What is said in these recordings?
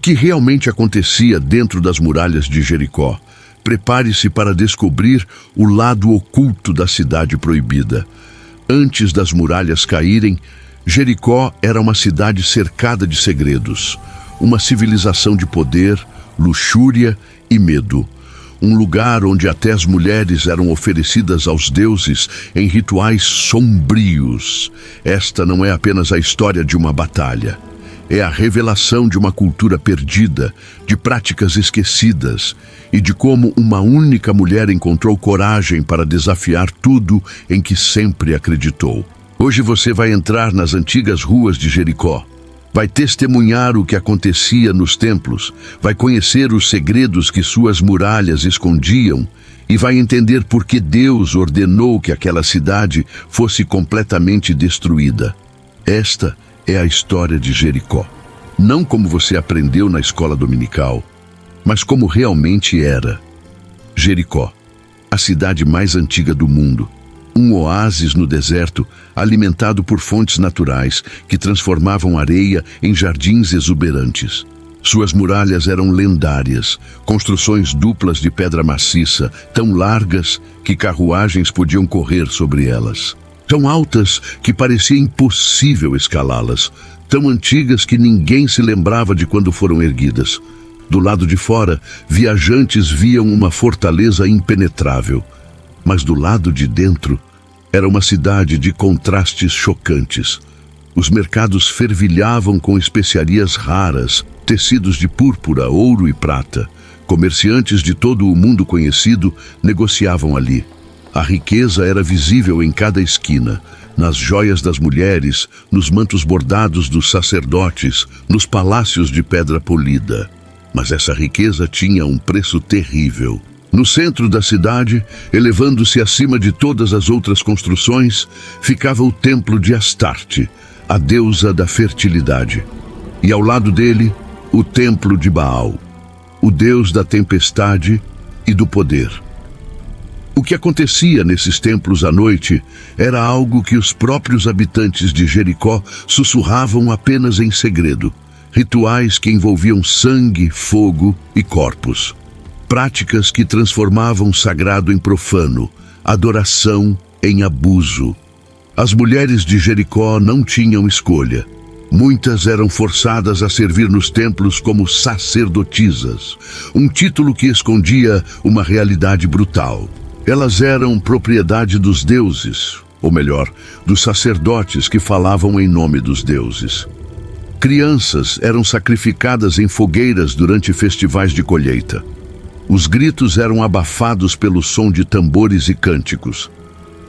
que realmente acontecia dentro das muralhas de Jericó? Prepare-se para descobrir o lado oculto da cidade proibida. Antes das muralhas caírem, Jericó era uma cidade cercada de segredos, uma civilização de poder, luxúria e medo. Um lugar onde até as mulheres eram oferecidas aos deuses em rituais sombrios. Esta não é apenas a história de uma batalha. É a revelação de uma cultura perdida, de práticas esquecidas e de como uma única mulher encontrou coragem para desafiar tudo em que sempre acreditou. Hoje você vai entrar nas antigas ruas de Jericó. Vai testemunhar o que acontecia nos templos, vai conhecer os segredos que suas muralhas escondiam e vai entender por que Deus ordenou que aquela cidade fosse completamente destruída. Esta é a história de Jericó. Não como você aprendeu na escola dominical, mas como realmente era. Jericó, a cidade mais antiga do mundo. Um oásis no deserto, alimentado por fontes naturais que transformavam areia em jardins exuberantes. Suas muralhas eram lendárias, construções duplas de pedra maciça, tão largas que carruagens podiam correr sobre elas. Tão altas que parecia impossível escalá-las, tão antigas que ninguém se lembrava de quando foram erguidas. Do lado de fora, viajantes viam uma fortaleza impenetrável. Mas do lado de dentro, era uma cidade de contrastes chocantes. Os mercados fervilhavam com especiarias raras, tecidos de púrpura, ouro e prata. Comerciantes de todo o mundo conhecido negociavam ali. A riqueza era visível em cada esquina, nas joias das mulheres, nos mantos bordados dos sacerdotes, nos palácios de pedra polida. Mas essa riqueza tinha um preço terrível. No centro da cidade, elevando-se acima de todas as outras construções, ficava o templo de Astarte, a deusa da fertilidade. E ao lado dele, o templo de Baal, o deus da tempestade e do poder. O que acontecia nesses templos à noite era algo que os próprios habitantes de Jericó sussurravam apenas em segredo. Rituais que envolviam sangue, fogo e corpos. Práticas que transformavam o sagrado em profano, adoração em abuso. As mulheres de Jericó não tinham escolha. Muitas eram forçadas a servir nos templos como sacerdotisas, um título que escondia uma realidade brutal. Elas eram propriedade dos deuses, ou melhor, dos sacerdotes que falavam em nome dos deuses. Crianças eram sacrificadas em fogueiras durante festivais de colheita. Os gritos eram abafados pelo som de tambores e cânticos.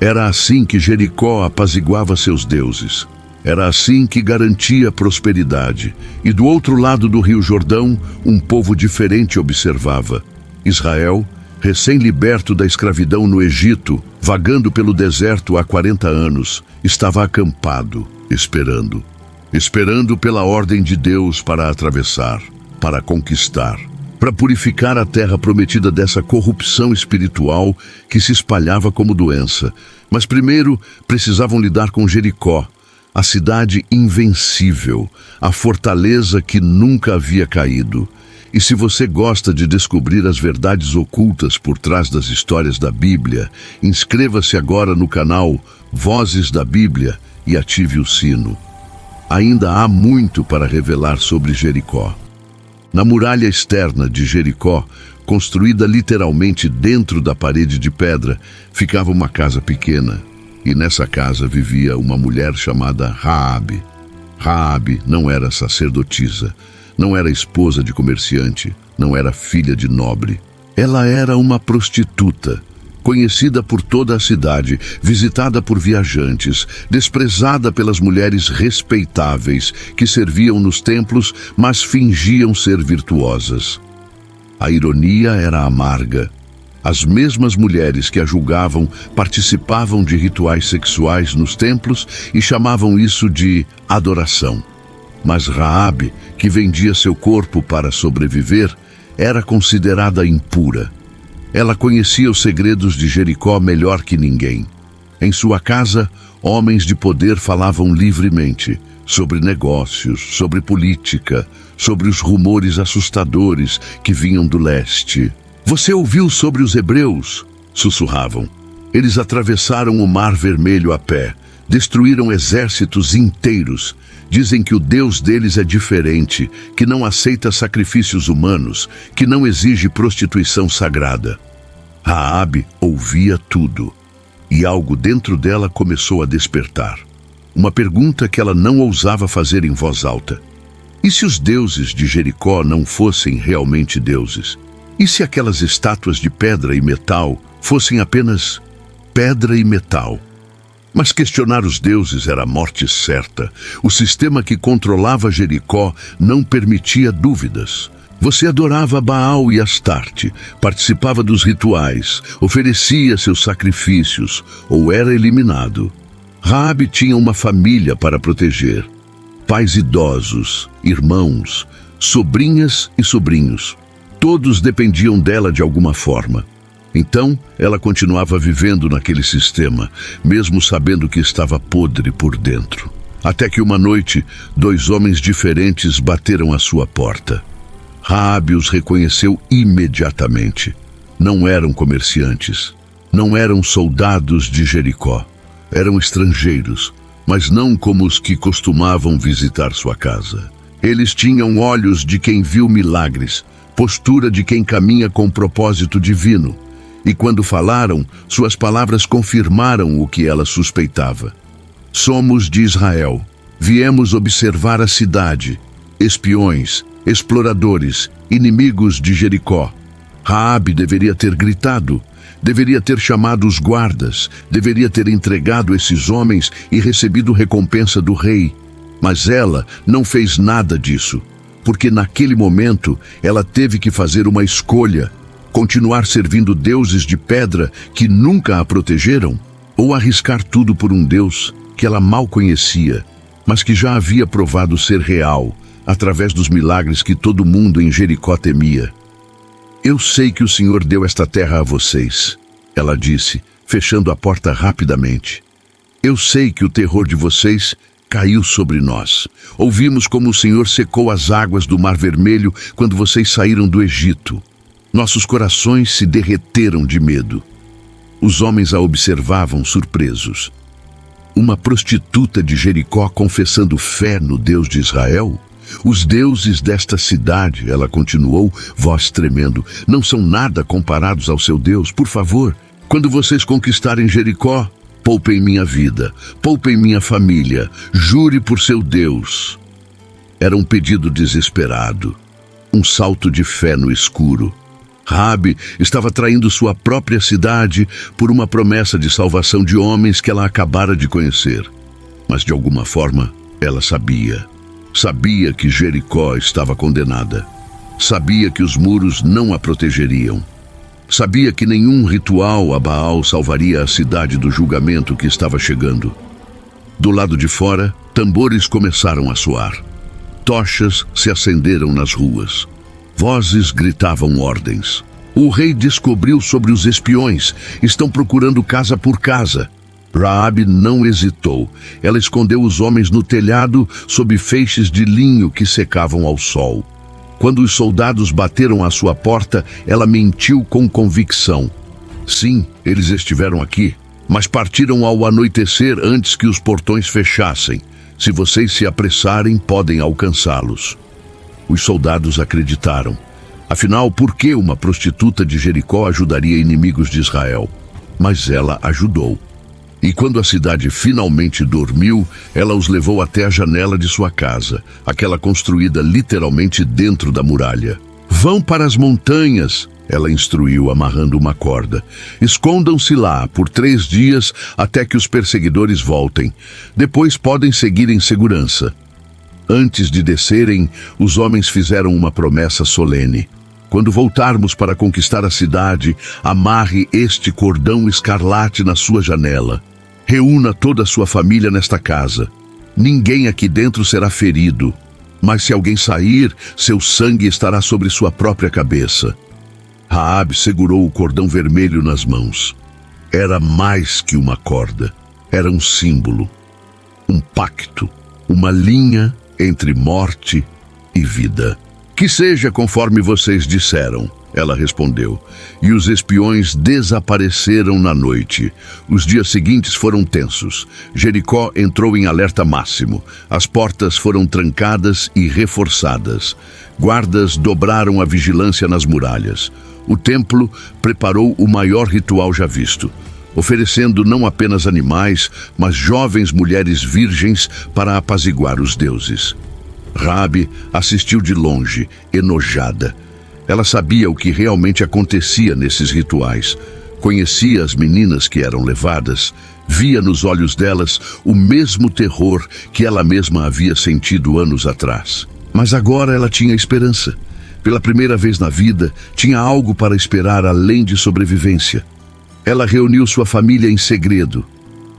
Era assim que Jericó apaziguava seus deuses. Era assim que garantia prosperidade. E do outro lado do Rio Jordão, um povo diferente observava. Israel, recém-liberto da escravidão no Egito, vagando pelo deserto há 40 anos, estava acampado, esperando pela ordem de Deus para atravessar, para conquistar, para purificar a terra prometida dessa corrupção espiritual que se espalhava como doença. Mas primeiro precisavam lidar com Jericó, a cidade invencível, a fortaleza que nunca havia caído. E se você gosta de descobrir as verdades ocultas por trás das histórias da Bíblia, inscreva-se agora no canal Vozes da Bíblia e ative o sino. Ainda há muito para revelar sobre Jericó. Na muralha externa de Jericó, construída literalmente dentro da parede de pedra, ficava uma casa pequena. E nessa casa vivia uma mulher chamada Raabe. Raabe não era sacerdotisa, não era esposa de comerciante, não era filha de nobre. Ela era uma prostituta, conhecida por toda a cidade, visitada por viajantes, desprezada pelas mulheres respeitáveis que serviam nos templos, mas fingiam ser virtuosas. A ironia era amarga. As mesmas mulheres que a julgavam participavam de rituais sexuais nos templos e chamavam isso de adoração. Mas Raabe, que vendia seu corpo para sobreviver, era considerada impura. Ela conhecia os segredos de Jericó melhor que ninguém. Em sua casa, homens de poder falavam livremente sobre negócios, sobre política, sobre os rumores assustadores que vinham do leste. Você ouviu sobre os hebreus? Sussurravam. Eles atravessaram o Mar Vermelho a pé, destruíram exércitos inteiros. Dizem que o Deus deles é diferente, que não aceita sacrifícios humanos, que não exige prostituição sagrada. Raabe ouvia tudo, e algo dentro dela começou a despertar. Uma pergunta que ela não ousava fazer em voz alta. E se os deuses de Jericó não fossem realmente deuses? E se aquelas estátuas de pedra e metal fossem apenas pedra e metal? Mas questionar os deuses era a morte certa. O sistema que controlava Jericó não permitia dúvidas. Você adorava Baal e Astarte, participava dos rituais, oferecia seus sacrifícios ou era eliminado. Raabe tinha uma família para proteger. Pais idosos, irmãos, sobrinhas e sobrinhos. Todos dependiam dela de alguma forma. Então, ela continuava vivendo naquele sistema, mesmo sabendo que estava podre por dentro. Até que uma noite, 2 homens diferentes bateram à sua porta. Raabe os reconheceu imediatamente. Não eram comerciantes, não eram soldados de Jericó. Eram estrangeiros, mas não como os que costumavam visitar sua casa. Eles tinham olhos de quem viu milagres, postura de quem caminha com propósito divino. E quando falaram, suas palavras confirmaram o que ela suspeitava. Somos de Israel. Viemos observar a cidade. Espiões, exploradores, inimigos de Jericó. Raabe deveria ter gritado. Deveria ter chamado os guardas. Deveria ter entregado esses homens e recebido recompensa do rei. Mas ela não fez nada disso. Porque naquele momento ela teve que fazer uma escolha. Continuar servindo deuses de pedra que nunca a protegeram? Ou arriscar tudo por um Deus que ela mal conhecia, mas que já havia provado ser real, através dos milagres que todo mundo em Jericó temia? Eu sei que o Senhor deu esta terra a vocês, ela disse, fechando a porta rapidamente. Eu sei que o terror de vocês caiu sobre nós. Ouvimos como o Senhor secou as águas do Mar Vermelho quando vocês saíram do Egito. Nossos corações se derreteram de medo. Os homens a observavam surpresos. Uma prostituta de Jericó confessando fé no Deus de Israel? Os deuses desta cidade, ela continuou, voz tremendo, não são nada comparados ao seu Deus. Por favor, quando vocês conquistarem Jericó, poupem minha vida, poupem minha família, jure por seu Deus. Era um pedido desesperado, um salto de fé no escuro. Raabe estava traindo sua própria cidade por uma promessa de salvação de homens que ela acabara de conhecer. Mas de alguma forma, ela sabia. Sabia que Jericó estava condenada. Sabia que os muros não a protegeriam. Sabia que nenhum ritual a Baal salvaria a cidade do julgamento que estava chegando. Do lado de fora, tambores começaram a soar. Tochas se acenderam nas ruas. Vozes gritavam ordens. O rei descobriu sobre os espiões. Estão procurando casa por casa. Raabe não hesitou. Ela escondeu os homens no telhado sob feixes de linho que secavam ao sol. Quando os soldados bateram à sua porta, ela mentiu com convicção. Sim, eles estiveram aqui, mas partiram ao anoitecer antes que os portões fechassem. Se vocês se apressarem, podem alcançá-los. Os soldados acreditaram. Afinal, por que uma prostituta de Jericó ajudaria inimigos de Israel? Mas ela ajudou. E quando a cidade finalmente dormiu, ela os levou até a janela de sua casa, aquela construída literalmente dentro da muralha. Vão para as montanhas, ela instruiu, amarrando uma corda. Escondam-se lá por 3 dias até que os perseguidores voltem. Depois podem seguir em segurança. Antes de descerem, os homens fizeram uma promessa solene. Quando voltarmos para conquistar a cidade, amarre este cordão escarlate na sua janela. Reúna toda a sua família nesta casa. Ninguém aqui dentro será ferido, mas se alguém sair, seu sangue estará sobre sua própria cabeça. Raabe segurou o cordão vermelho nas mãos. Era mais que uma corda. Era um símbolo, um pacto, uma linha entre morte e vida. Que seja conforme vocês disseram, ela respondeu, e os espiões desapareceram na noite. Os dias seguintes foram tensos. Jericó entrou em alerta máximo. As portas foram trancadas e reforçadas. Guardas dobraram a vigilância nas muralhas. O templo preparou o maior ritual já visto, oferecendo não apenas animais, mas jovens mulheres virgens para apaziguar os deuses. Raabe assistiu de longe, enojada. Ela sabia o que realmente acontecia nesses rituais. Conhecia as meninas que eram levadas, via nos olhos delas o mesmo terror que ela mesma havia sentido anos atrás. Mas agora ela tinha esperança. Pela primeira vez na vida, tinha algo para esperar além de sobrevivência. Ela reuniu sua família em segredo.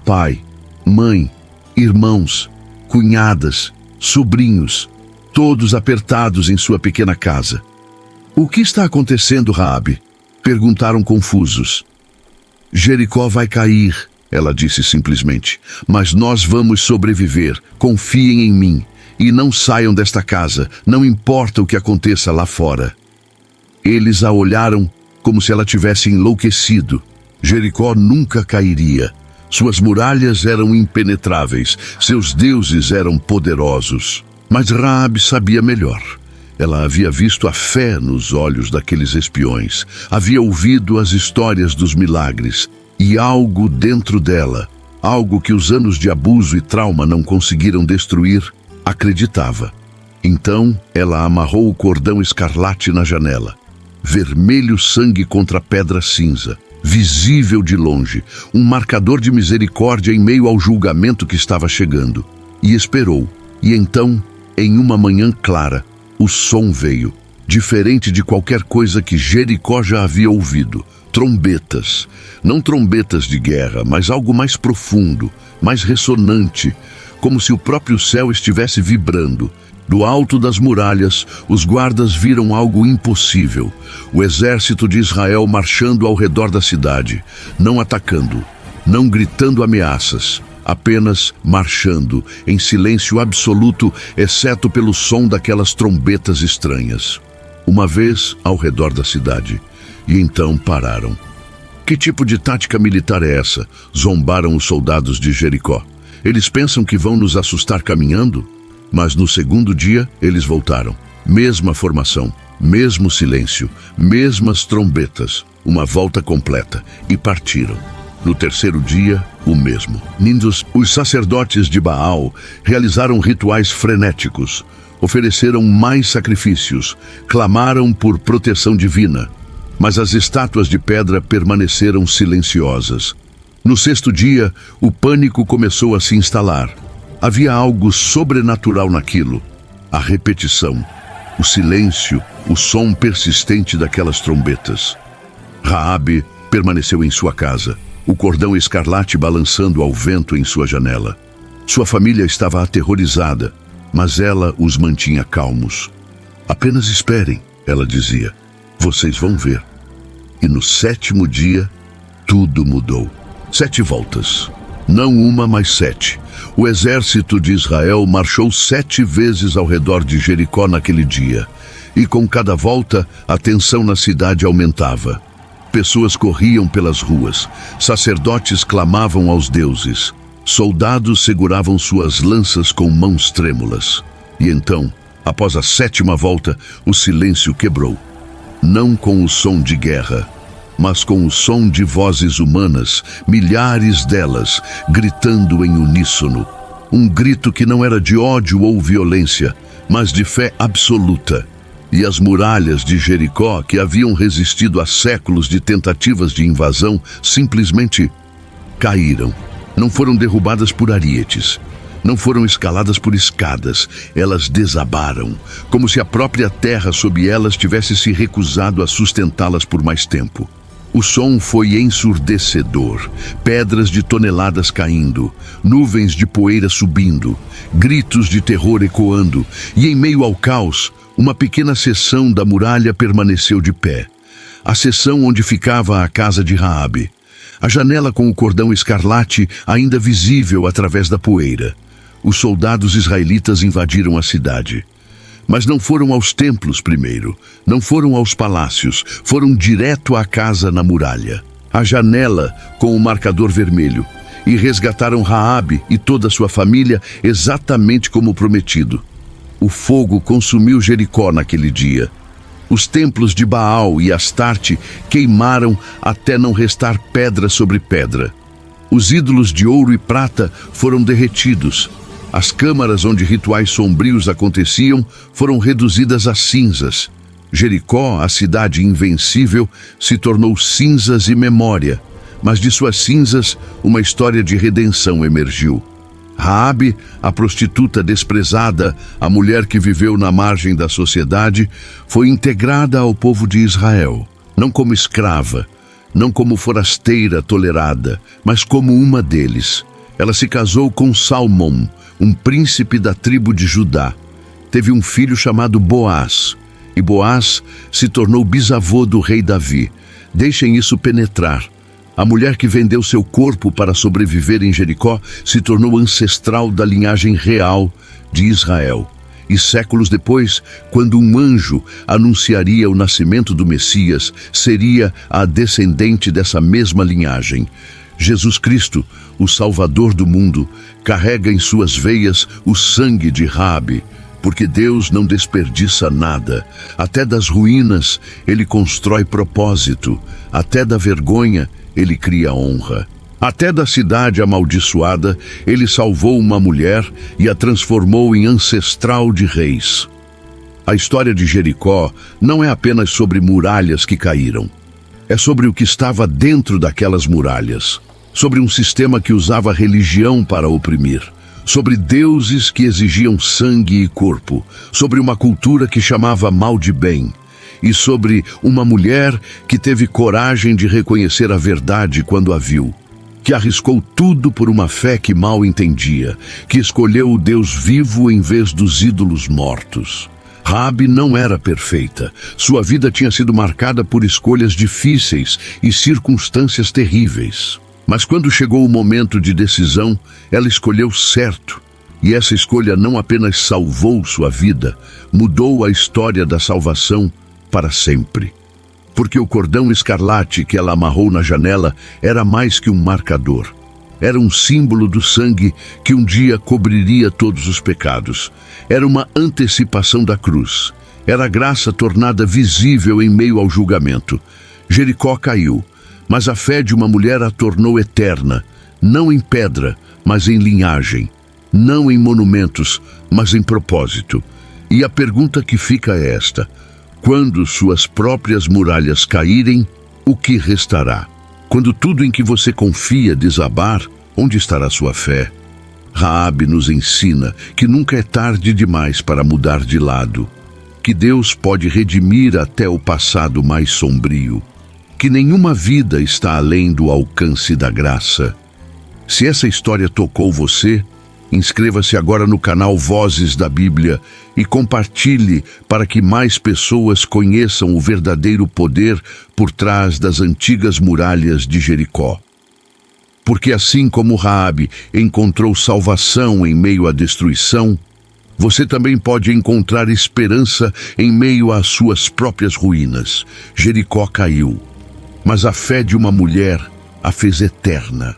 Pai, mãe, irmãos, cunhadas, sobrinhos, todos apertados em sua pequena casa. O que está acontecendo, Raabe? Perguntaram confusos. Jericó vai cair, ela disse simplesmente, mas nós vamos sobreviver. Confiem em mim e não saiam desta casa, não importa o que aconteça lá fora. Eles a olharam como se ela tivesse enlouquecido. Jericó nunca cairia. Suas muralhas eram impenetráveis, seus deuses eram poderosos. Mas Raabe sabia melhor. Ela havia visto a fé nos olhos daqueles espiões, havia ouvido as histórias dos milagres, e algo dentro dela, algo que os anos de abuso e trauma não conseguiram destruir, acreditava. Então ela amarrou o cordão escarlate na janela. Vermelho sangue contra a pedra cinza, visível de longe, um marcador de misericórdia em meio ao julgamento que estava chegando. E esperou. E então, em uma manhã clara, o som veio, diferente de qualquer coisa que Jericó já havia ouvido. Trombetas. Não trombetas de guerra, mas algo mais profundo, mais ressonante, como se o próprio céu estivesse vibrando. Do alto das muralhas, os guardas viram algo impossível. O exército de Israel marchando ao redor da cidade, não atacando, não gritando ameaças, apenas marchando, em silêncio absoluto, exceto pelo som daquelas trombetas estranhas. Uma vez ao redor da cidade, e então pararam. Que tipo de tática militar é essa? Zombaram os soldados de Jericó. Eles pensam que vão nos assustar caminhando? Mas no segundo dia, eles voltaram. Mesma formação, mesmo silêncio, mesmas trombetas, uma volta completa, e partiram. No terceiro dia, o mesmo. Os sacerdotes de Baal realizaram rituais frenéticos, ofereceram mais sacrifícios, clamaram por proteção divina, mas as estátuas de pedra permaneceram silenciosas. No sexto dia, o pânico começou a se instalar. Havia algo sobrenatural naquilo. A repetição, o silêncio, o som persistente daquelas trombetas. Raabe permaneceu em sua casa, o cordão escarlate balançando ao vento em sua janela. Sua família estava aterrorizada, mas ela os mantinha calmos. Apenas esperem, ela dizia. Vocês vão ver. E no sétimo dia, tudo mudou. 7 voltas. Não uma, mas 7. O exército de Israel marchou 7 vezes ao redor de Jericó naquele dia. E com cada volta, a tensão na cidade aumentava. Pessoas corriam pelas ruas, sacerdotes clamavam aos deuses, soldados seguravam suas lanças com mãos trêmulas. E então, após a 7ª volta, o silêncio quebrou. Não com o som de guerra, mas com o som de vozes humanas, milhares delas, gritando em uníssono. Um grito que não era de ódio ou violência, mas de fé absoluta. E as muralhas de Jericó, que haviam resistido a séculos de tentativas de invasão, simplesmente caíram. Não foram derrubadas por arietes. Não foram escaladas por escadas. Elas desabaram, como se a própria terra sob elas tivesse se recusado a sustentá-las por mais tempo. O som foi ensurdecedor, pedras de toneladas caindo, nuvens de poeira subindo, gritos de terror ecoando, e em meio ao caos, uma pequena seção da muralha permaneceu de pé. A seção onde ficava a casa de Raabe. A janela com o cordão escarlate ainda visível através da poeira. Os soldados israelitas invadiram a cidade. Mas não foram aos templos primeiro, não foram aos palácios, foram direto à casa na muralha, à janela com o marcador vermelho, e resgataram Raabe e toda a sua família exatamente como prometido. O fogo consumiu Jericó naquele dia. Os templos de Baal e Astarte queimaram até não restar pedra sobre pedra. Os ídolos de ouro e prata foram derretidos. As câmaras onde rituais sombrios aconteciam foram reduzidas a cinzas. Jericó, a cidade invencível, se tornou cinzas e memória, mas de suas cinzas uma história de redenção emergiu. Raabe, a prostituta desprezada, a mulher que viveu na margem da sociedade, foi integrada ao povo de Israel, não como escrava, não como forasteira tolerada, mas como uma deles. Ela se casou com Salmão, um príncipe da tribo de Judá. Teve um filho chamado Boaz, e Boaz se tornou bisavô do rei Davi. Deixem isso penetrar. A mulher que vendeu seu corpo para sobreviver em Jericó se tornou ancestral da linhagem real de Israel. E séculos depois, quando um anjo anunciaria o nascimento do Messias, seria a descendente dessa mesma linhagem. Jesus Cristo, o Salvador do mundo, carrega em suas veias o sangue de Raabe, porque Deus não desperdiça nada. Até das ruínas ele constrói propósito, até da vergonha ele cria honra. Até da cidade amaldiçoada, ele salvou uma mulher e a transformou em ancestral de reis. A história de Jericó não é apenas sobre muralhas que caíram. É sobre o que estava dentro daquelas muralhas. Sobre um sistema que usava a religião para oprimir. Sobre deuses que exigiam sangue e corpo. Sobre uma cultura que chamava mal de bem. E sobre uma mulher que teve coragem de reconhecer a verdade quando a viu, que arriscou tudo por uma fé que mal entendia, que escolheu o Deus vivo em vez dos ídolos mortos. Raabe não era perfeita. Sua vida tinha sido marcada por escolhas difíceis e circunstâncias terríveis. Mas quando chegou o momento de decisão, ela escolheu certo. E essa escolha não apenas salvou sua vida, mudou a história da salvação para sempre. Porque o cordão escarlate que ela amarrou na janela era mais que um marcador. Era um símbolo do sangue que um dia cobriria todos os pecados. Era uma antecipação da cruz. Era a graça tornada visível em meio ao julgamento. Jericó caiu, mas a fé de uma mulher a tornou eterna, não em pedra, mas em linhagem. Não em monumentos, mas em propósito. E a pergunta que fica é esta: quando suas próprias muralhas caírem, o que restará? Quando tudo em que você confia desabar, onde estará sua fé? Raabe nos ensina que nunca é tarde demais para mudar de lado, que Deus pode redimir até o passado mais sombrio, que nenhuma vida está além do alcance da graça. Se essa história tocou você, inscreva-se agora no canal Vozes da Bíblia e compartilhe para que mais pessoas conheçam o verdadeiro poder por trás das antigas muralhas de Jericó. Porque assim como Raabe encontrou salvação em meio à destruição, você também pode encontrar esperança em meio às suas próprias ruínas. Jericó caiu, mas a fé de uma mulher a fez eterna.